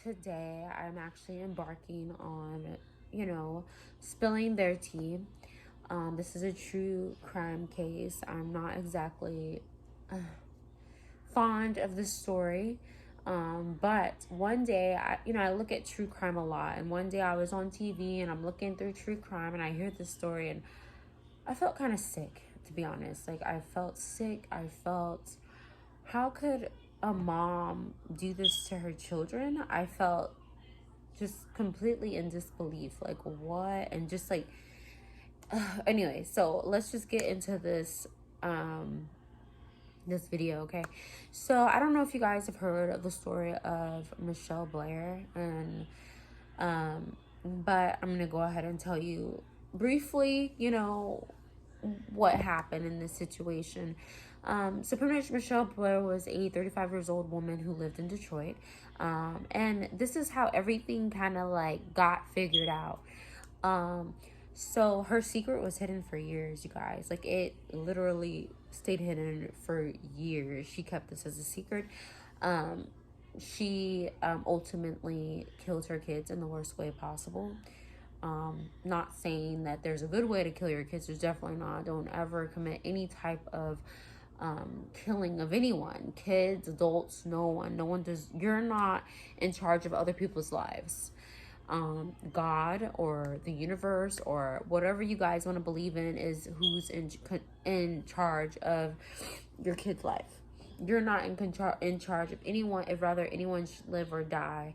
today I'm actually embarking on, spilling their tea. This is a true crime case. I'm not exactly fond of the story. But one day, I look at true crime a lot. And one day I was on TV and I'm looking through true crime and I hear this story and I felt kind of sick, to be honest. Like, I felt sick. How could a mom do this to her children? I felt just completely in disbelief. Like, what? And just like, anyway, so let's just get into this video, okay? So I don't know if you guys have heard of the story of Michelle Blair, and but I'm gonna go ahead and tell you briefly, what happened in this situation. So pretty much Michelle Blair was a 35 years old woman who lived in Detroit. And this is how everything kind of like got figured out. So her secret was hidden for years, you guys. Like, it literally stayed hidden for years. She kept this as a secret. She ultimately killed her kids in the worst way possible. Not saying that there's a good way to kill your kids. There's definitely not. Don't ever commit any type of killing of anyone, kids, adults, no one. No one does. You're not in charge of other people's lives. God or the universe or whatever you guys want to believe in is who's in charge of your kid's life. You're not in charge of anyone. If rather anyone should live or die,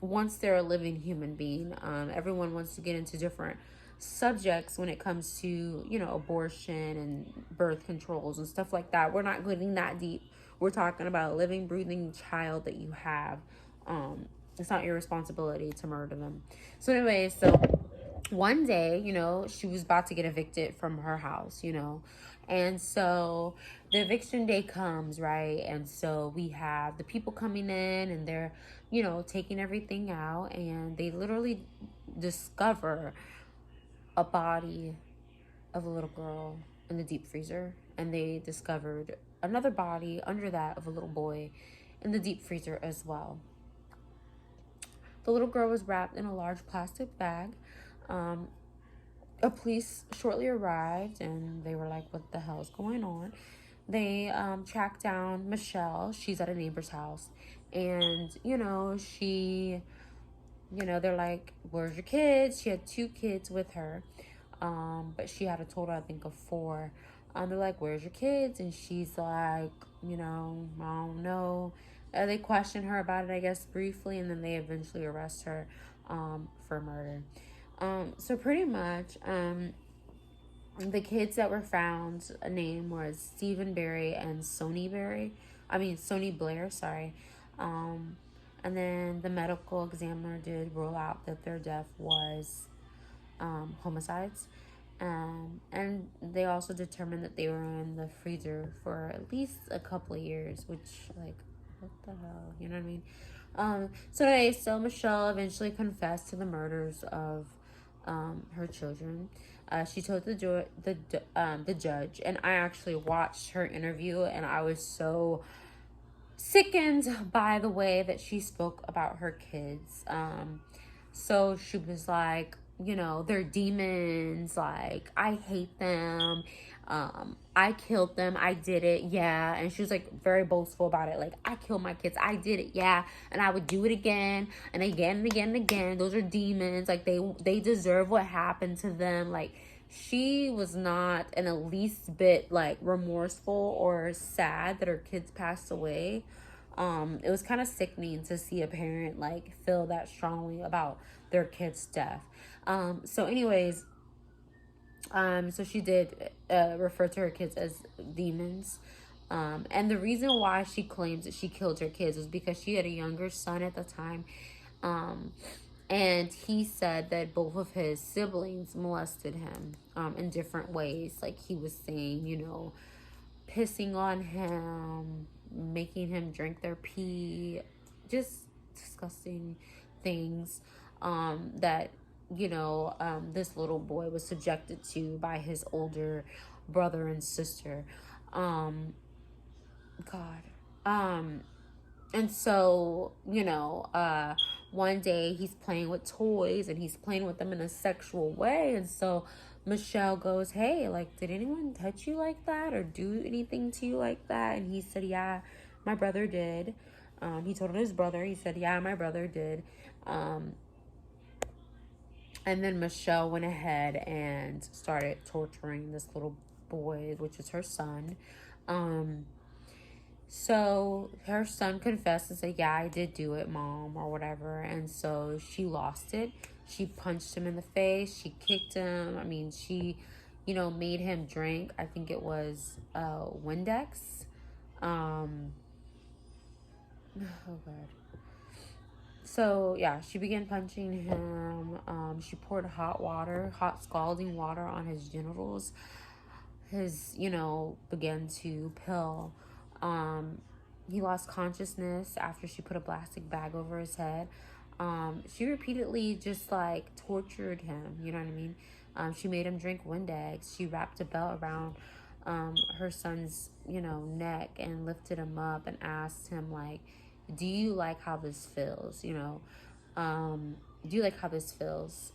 once they're a living human being. Everyone wants to get into different subjects when it comes to, abortion and birth controls and stuff like that. We're not getting that deep. We're talking about a living, breathing child that you have. It's not your responsibility to murder them. So anyway, so one day, she was about to get evicted from her house, and so the eviction day comes, right? And so we have the people coming in and they're, taking everything out, and they literally discover a body of a little girl in the deep freezer, and they discovered another body under that of a little boy in the deep freezer as well. The little girl was wrapped in a large plastic bag. A police shortly arrived and they were like, what the hell is going on? They tracked down Michelle. She's at a neighbor's house. And, they're like, where's your kids? She had 2 kids with her. But she had a total, I think, of 4. They're like, where's your kids? And she's like, I don't know. They question her about it, I guess, briefly, and then they eventually arrest her for murder. So pretty much, the kids that were found, a name was Stephen Barry and Sony Blair, sorry. And then the medical examiner did rule out that their death was homicides. And they also determined that they were in the freezer for at least a couple of years, which, like, what the hell, you know what I mean? So anyway, so Michelle eventually confessed to the murders of her children. She told the judge, and I actually watched her interview, and I was so sickened by the way that she spoke about her kids. So she was like, they're demons. Like, I hate them. I killed them. I did it. Yeah. And she was like very boastful about it. Like, I killed my kids. I did it. Yeah. And I would do it again and again and again and again. Those are demons. Like, they deserve what happened to them. Like, she was not in the least bit like remorseful or sad that her kids passed away. It was kind of sickening to see a parent like feel that strongly about their kid's death. So anyways, so she did refer to her kids as demons. And the reason why she claims that she killed her kids was because she had a younger son at the time. And he said that both of his siblings molested him in different ways. Like, he was saying, pissing on him, making him drink their pee, just disgusting things that this little boy was subjected to by his older brother and sister. God. And so, one day he's playing with toys and he's playing with them in a sexual way. And so Michelle goes, hey, like, did anyone touch you like that or do anything to you like that? And he said, yeah, my brother did. He told his brother, he said, yeah, my brother did. And then Michelle went ahead and started torturing this little boy, which is her son. So her son confessed and said, yeah, I did do it, mom, or whatever. And so she lost it. She punched him in the face. She kicked him. I mean, she, made him drink. I think it was Windex. Oh, God. So, yeah, she began punching him. She poured hot scalding water on his genitals. Began to pill. He lost consciousness after she put a plastic bag over his head. She repeatedly just like tortured him, you know what I mean? She made him drink Windex. She wrapped a belt around her son's, neck and lifted him up and asked him, like, do you like how this feels? Do you like how this feels?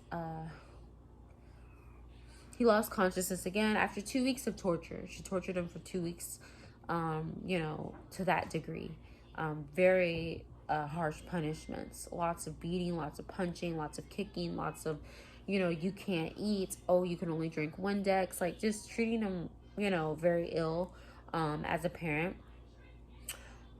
He lost consciousness again after 2 weeks of torture. She tortured him for 2 weeks, to that degree. Very harsh punishments. Lots of beating, lots of punching, lots of kicking, lots of, you can't eat. Oh, you can only drink Windex. Like, just treating him, very ill as a parent.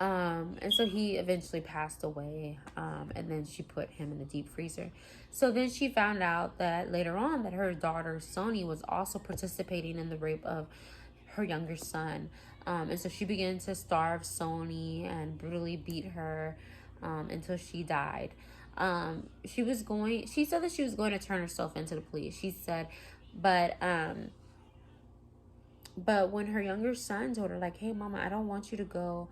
And so he eventually passed away. And then she put him in the deep freezer. So then she found out that later on that her daughter Sony was also participating in the rape of her younger son. And so she began to starve Sony and brutally beat her until she died. She said that she was going to turn herself into the police. She said, but when her younger son told her, like, hey, mama, I don't want you to go,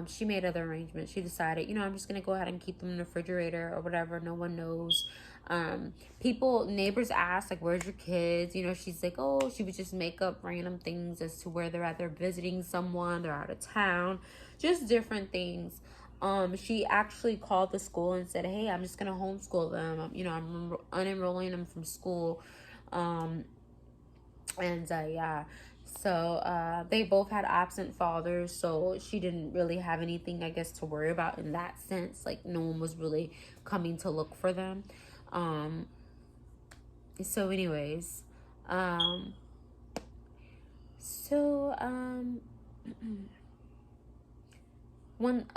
she made other arrangements. She decided, I'm just going to go ahead and keep them in the refrigerator or whatever. No one knows. Neighbors ask, like, where's your kids? She's like, oh, she would just make up random things as to where they're at. They're visiting someone. They're out of town. Just different things. She actually called the school and said, hey, I'm just going to homeschool them. I'm unenrolling them from school. Yeah. So they both had absent fathers, so she didn't really have anything, I guess, to worry about in that sense. Like, no one was really coming to look for them. So anyways, when what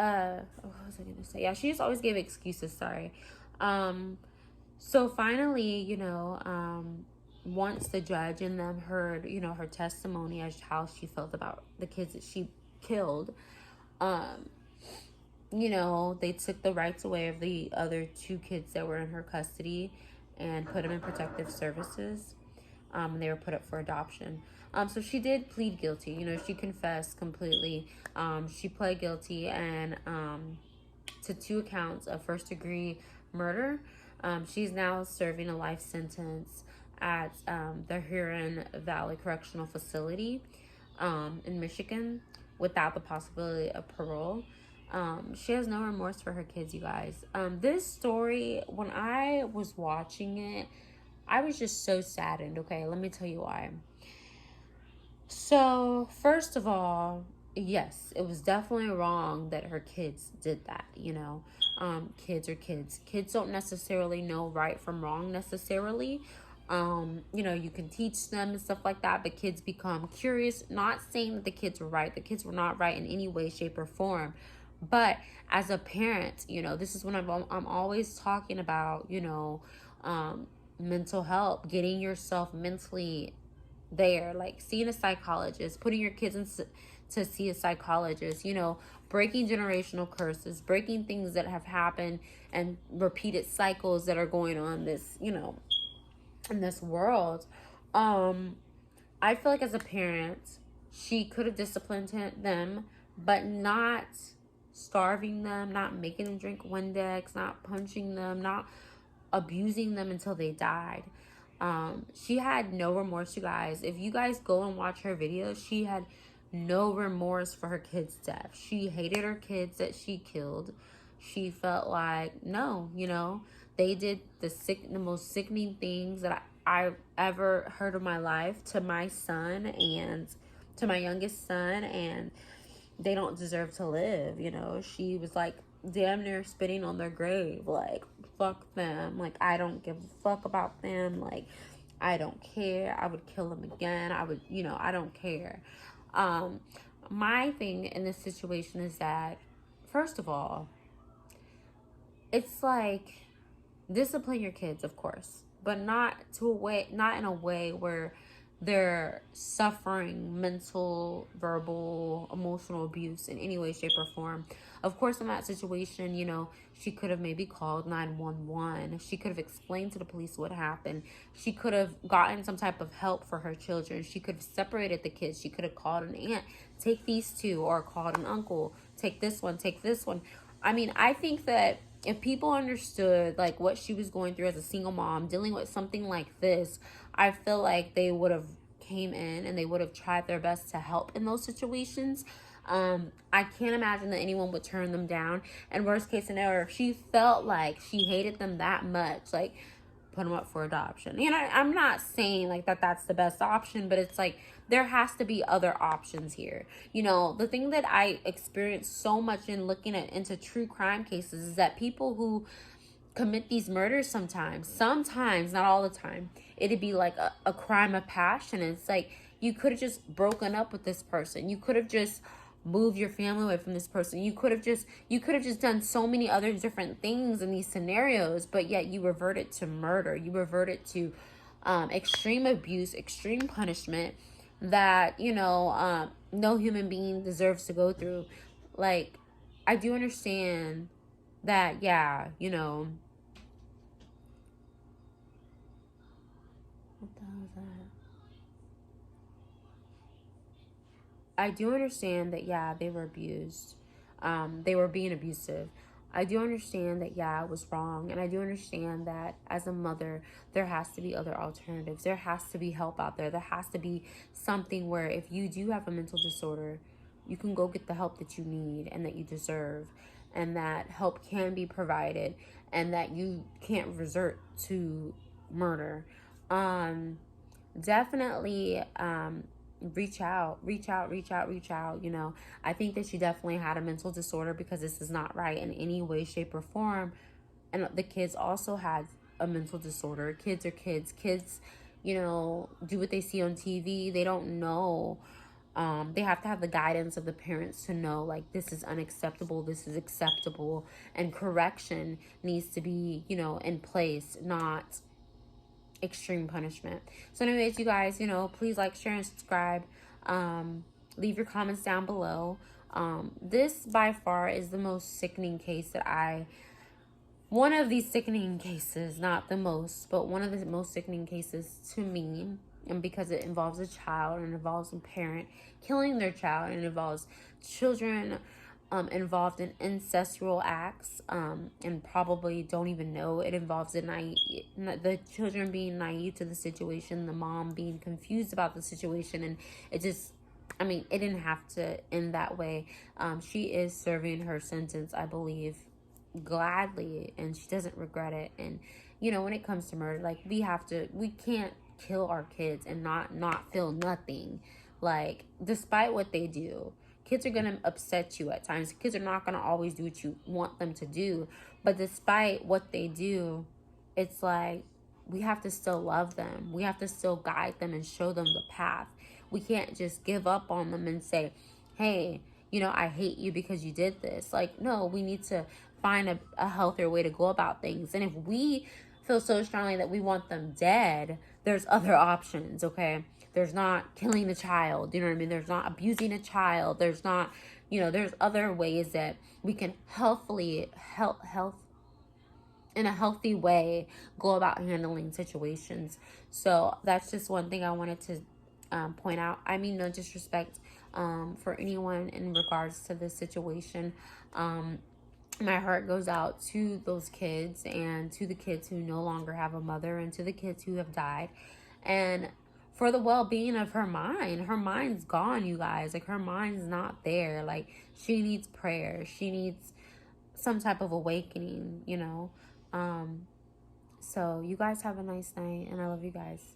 was I gonna say? Yeah, she just always gave excuses. Sorry. So finally, once the judge and them heard, her testimony as how she felt about the kids that she killed, they took the rights away of the other 2 kids that were in her custody and put them in protective services. And they were put up for adoption. So she did plead guilty. She confessed completely. She pled guilty and to 2 counts of first-degree murder. She's now serving a life sentence at the Huron Valley Correctional Facility in Michigan without the possibility of parole. She has no remorse for her kids, you guys. This story, when I was watching it, I was just so saddened. Okay, let me tell you why. So, first of all, yes, it was definitely wrong that her kids did that, kids are kids. Kids don't necessarily know right from wrong necessarily. You can teach them and stuff like that, but kids become curious. Not saying that the kids were right. The kids were not right in any way, shape, or form. But as a parent, this is when I'm always talking about, mental health, getting yourself mentally there, like seeing a psychologist, putting your kids in to see a psychologist, breaking generational curses, breaking things that have happened and repeated cycles that are going on this, in this world. I feel like as a parent, she could have disciplined them, but not starving them, not making them drink Windex, not punching them, not abusing them until they died. She had no remorse, you guys. If you guys go and watch her videos, she had no remorse for her kids' death. She hated her kids that she killed. She felt like, no, they did the most sickening things that I've ever heard of my life to my son and to my youngest son, and they don't deserve to live. She was like damn near spitting on their grave, like, fuck them, like, I don't give a fuck about them, like, I don't care, I would kill them again, I would, I don't care. My thing in this situation is that, first of all, it's like, discipline your kids, of course, but not in a way where they're suffering mental, verbal, emotional abuse in any way, shape, or form. Of course, in that situation, she could have maybe called 911. She could have explained to the police what happened. She could have gotten some type of help for her children. She could have separated the kids. She could have called an aunt, take these two, or called an uncle, take this one, take this one. I mean, I think that if people understood like what she was going through as a single mom dealing with something like this, I feel like they would have came in and they would have tried their best to help in those situations. I can't imagine that anyone would turn them down. And worst case scenario, if she felt like she hated them that much, like, put them up for adoption. I'm not saying like that's the best option, but it's like there has to be other options here. The thing that I experienced so much in looking into true crime cases is that people who commit these murders, sometimes, not all the time, it'd be like a crime of passion. And it's like, you could have just broken up with this person. You could have just moved your family away from this person. You could have just done so many other different things in these scenarios, but yet you reverted to murder. You reverted to extreme abuse, extreme punishment that no human being deserves to go through. Like, I do understand that, yeah, what the hell is that? I do understand that, yeah, they were abused. They were being abusive. I do understand that, yeah, it was wrong. And I do understand that as a mother, there has to be other alternatives. There has to be help out there. There has to be something where if you do have a mental disorder, you can go get the help that you need and that you deserve. And that help can be provided. And that you can't resort to murder. Definitely reach out. I think that she definitely had a mental disorder, because this is not right in any way, shape, or form. And the kids also had a mental disorder. Kids are kids, do what they see on TV. They don't know. They have to have the guidance of the parents to know, like, this is unacceptable, this is acceptable, and correction needs to be, in place, not extreme punishment. So anyways, you guys, please like, share, and subscribe. Leave your comments down below. This by far is the most sickening case one of these sickening cases, not the most, but one of the most sickening cases to me. And because it involves a child, and it involves a parent killing their child, and it involves children involved in incestual acts, and probably don't even know. It involves the children being naive to the situation, the mom being confused about the situation, and it didn't have to end that way. She is serving her sentence, I believe, gladly, and she doesn't regret it. And when it comes to murder, like, we can't kill our kids and not feel nothing. Like, despite what they do, kids are gonna upset you at times. Kids are not gonna always do what you want them to do, but despite what they do, it's like, we have to still love them. We have to still guide them and show them the path. We can't just give up on them and say, hey, I hate you because you did this. Like, no, we need to find a healthier way to go about things. And if we feel so strongly that we want them dead, there's other options, okay? There's not killing the child, you know what I mean? There's not abusing a child. There's not, there's other ways that we can in a healthy way go about handling situations. So that's just one thing I wanted to point out. I mean, no disrespect for anyone in regards to this situation. My heart goes out to those kids, and to the kids who no longer have a mother, and to the kids who have died. And for the well-being of her mind. Her mind's gone, you guys. Like, her mind's not there. Like, she needs prayer. She needs some type of awakening, you know. So you guys have a nice night, and I love you guys.